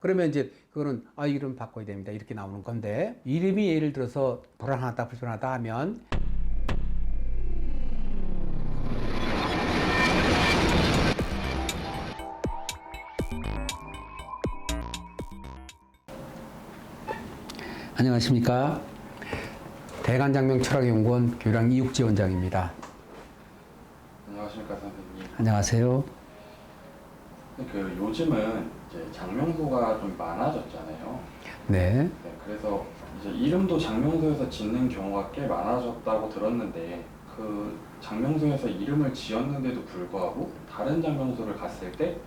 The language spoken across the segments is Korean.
그러면 이제 그거는 이름 바꿔야 됩니다. 이렇게 나오는 건데, 이름이 예를 들어서 불안하다, 불편하다 하면 안녕하십니까. 대간장명철학연구원 교량 이육지원장입니다. 안녕하십니까 선생님. 안녕하세요. 요즘은 이제 장명소가 좀 많아졌잖아요. 네. 네, 그래서 이제 이름도 장명소에서 짓는 경우가 꽤 많아졌다고 들었는데, 그 장명소에서 이름을 지었는데도 불구하고 다른 장명소를 갔을 때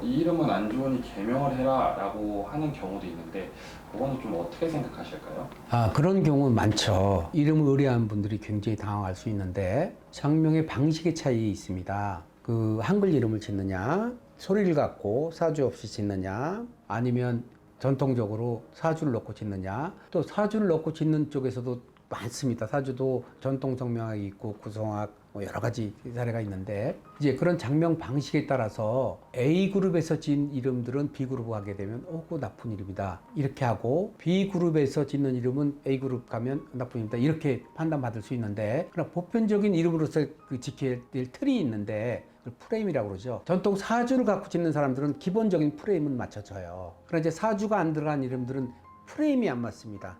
이 이름은 안 좋으니 개명을 해라 라고 하는 경우도 있는데, 그거는 좀 어떻게 생각하실까요? 그런 경우 많죠. 이름을 의뢰한 분들이 굉장히 당황할 수 있는데, 장명의 방식의 차이 있습니다. 그 한글 이름을 짓느냐, 소리를 갖고 사주 없이 짓느냐, 아니면 전통적으로 사주를 넣고 짓느냐, 또 사주를 넣고 짓는 쪽에서도 많습니다. 사주도 전통 성명학이 있고 구성학 여러 가지 사례가 있는데, 이제 그런 장명 방식에 따라서 A그룹에서 지은 이름들은 B그룹 가게 되면 그거 나쁜 이름이다 이렇게 하고, B그룹에서 짓는 이름은 A그룹 가면 나쁜 이름이다 이렇게 판단받을 수 있는데, 그러나 보편적인 이름으로서 지켜야 될 틀이 있는데 그걸 프레임이라고 그러죠. 전통 사주를 갖고 짓는 사람들은 기본적인 프레임은 맞춰져요. 그러나 이제 사주가 안 들어간 이름들은 프레임이 안 맞습니다.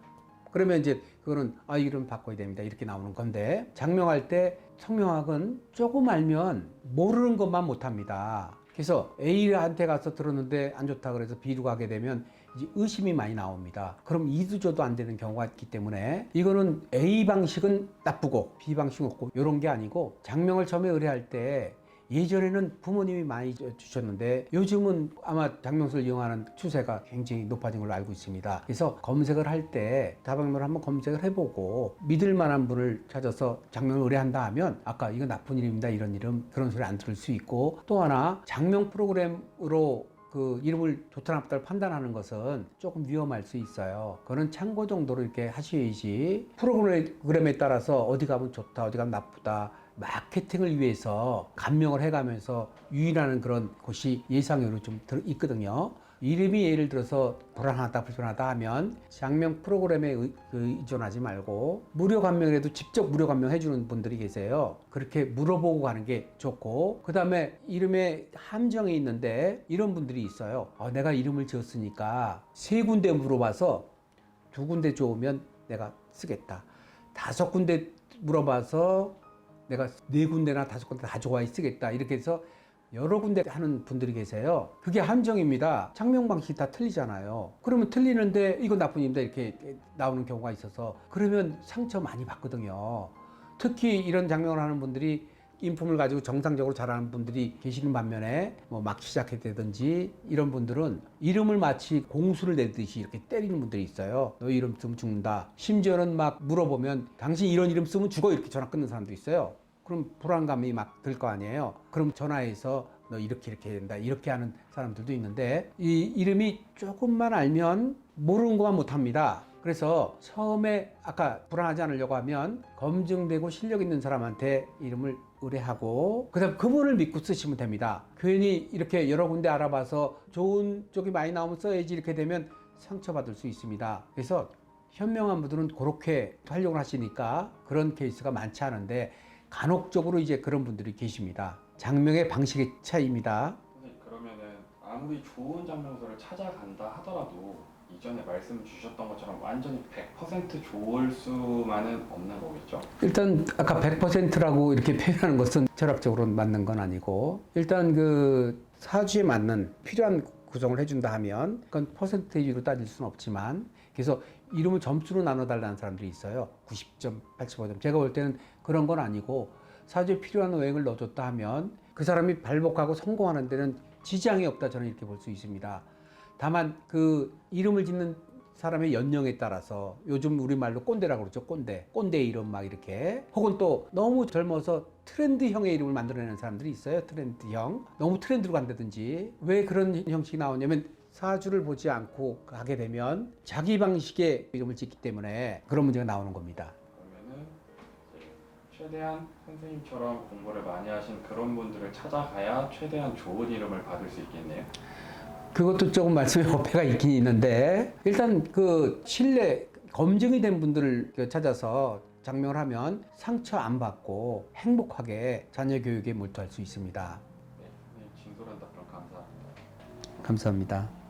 그러면 이제 그거는 이름 바꿔야 됩니다. 이렇게 나오는 건데, 장명할 때 성명학은 조금 알면 모르는 것만 못합니다. 그래서 A한테 가서 들었는데 안 좋다 그래서 B로 가게 되면 이제 의심이 많이 나옵니다. 그럼 이도저도 안 되는 경우가 있기 때문에, 이거는 A 방식은 나쁘고 B 방식은 없고 이런 게 아니고, 장명을 처음에 의뢰할 때 예전에는 부모님이 많이 주셨는데 요즘은 아마 장명소를 이용하는 추세가 굉장히 높아진 걸로 알고 있습니다. 그래서 검색을 할 때 다방면을 한번 검색을 해보고 믿을 만한 분을 찾아서 장명을 의뢰한다 하면, 아까 이거 나쁜 이름입니다 이런 이름 그런 소리 안 들을 수 있고, 또 하나 장명 프로그램으로 그 이름을 좋다 나쁘다를 판단하는 것은 조금 위험할 수 있어요. 그거는 참고 정도로 이렇게 하셔야지, 프로그램에 따라서 어디 가면 좋다 어디 가면 나쁘다 마케팅을 위해서 감명을 해가면서 유인하는 그런 곳이 예상으로 좀 있거든요. 이름이 예를 들어서 불안하다 불편하다 하면 장명 프로그램에 의존하지 말고, 무료 감명이라도 직접 무료 감명해 주는 분들이 계세요. 그렇게 물어보고 가는 게 좋고, 그 다음에 이름에 함정이 있는데 이런 분들이 있어요. 내가 이름을 지었으니까 3군데 물어봐서 2군데 좋으면 내가 쓰겠다, 5군데 물어봐서 내가 4군데나 5군데 다 좋아해 쓰겠다 이렇게 해서 여러 군데 하는 분들이 계세요. 그게 함정입니다. 장명 방식이 다 틀리잖아요. 그러면 틀리는데 이거 나쁜 일이다 이렇게 나오는 경우가 있어서, 그러면 상처 많이 받거든요. 특히 이런 장명을 하는 분들이 인품을 가지고 정상적으로 잘하는 분들이 계시는 반면에 막 시작했다든지 이런 분들은 이름을 마치 공수를 내듯이 이렇게 때리는 분들이 있어요. 너 이름 쓰면 죽는다. 심지어는 막 물어보면 당신 이런 이름 쓰면 죽어 이렇게 전화 끊는 사람도 있어요. 그럼 불안감이 막 들 거 아니에요. 그럼 전화해서 너 이렇게 해야 된다 이렇게 하는 사람들도 있는데, 이 이름이 조금만 알면 모르는 것만 못합니다. 그래서 처음에 아까 불안하지 않으려고 하면 검증되고 실력 있는 사람한테 이름을 의뢰하고, 그 다음 그분을 믿고 쓰시면 됩니다. 괜히 이렇게 여러 군데 알아봐서 좋은 쪽이 많이 나오면 써야지 이렇게 되면 상처받을 수 있습니다. 그래서 현명한 분들은 그렇게 활용을 하시니까 그런 케이스가 많지 않은데, 간혹적으로 이제 그런 분들이 계십니다. 장명의 방식의 차이입니다. 선생님, 그러면은 아무리 좋은 장명소를 찾아간다 하더라도 이전에 말씀 주셨던 것처럼 완전히 100% 좋을 수만은 없는 거겠죠? 일단 아까 100%라고 이렇게 표현하는 것은 철학적으로 맞는 건 아니고, 일단 그 사주에 맞는 필요한 구성을 해준다 하면 그건 퍼센테이지로 따질 수는 없지만, 그래서 이름을 점수로 나눠달라는 사람들이 있어요. 90점, 85점. 제가 볼 때는 그런 건 아니고, 사주에 필요한 오행을 넣어줬다 하면 그 사람이 발복하고 성공하는 데는 지장이 없다, 저는 이렇게 볼 수 있습니다. 다만 그 이름을 짓는 사람의 연령에 따라서, 요즘 우리말로 꼰대라고 그러죠. 꼰대 이름 막 이렇게, 혹은 또 너무 젊어서 트렌드형의 이름을 만들어내는 사람들이 있어요. 트렌드형, 너무 트렌드로 간다든지. 왜 그런 형식이 나오냐면 사주를 보지 않고 가게 되면 자기 방식의 이름을 짓기 때문에 그런 문제가 나오는 겁니다. 그러면은 이제 최대한 선생님처럼 공부를 많이 하신 그런 분들을 찾아가야 최대한 좋은 이름을 받을 수 있겠네요. 그것도 조금 말씀에 어폐가 있긴 있는데 일단 그 신뢰 검증이 된 분들을 찾아서 장명을 하면 상처 안 받고 행복하게 자녀 교육에 몰두할 수 있습니다. 네, 진솔한 답변 감사합니다. 감사합니다.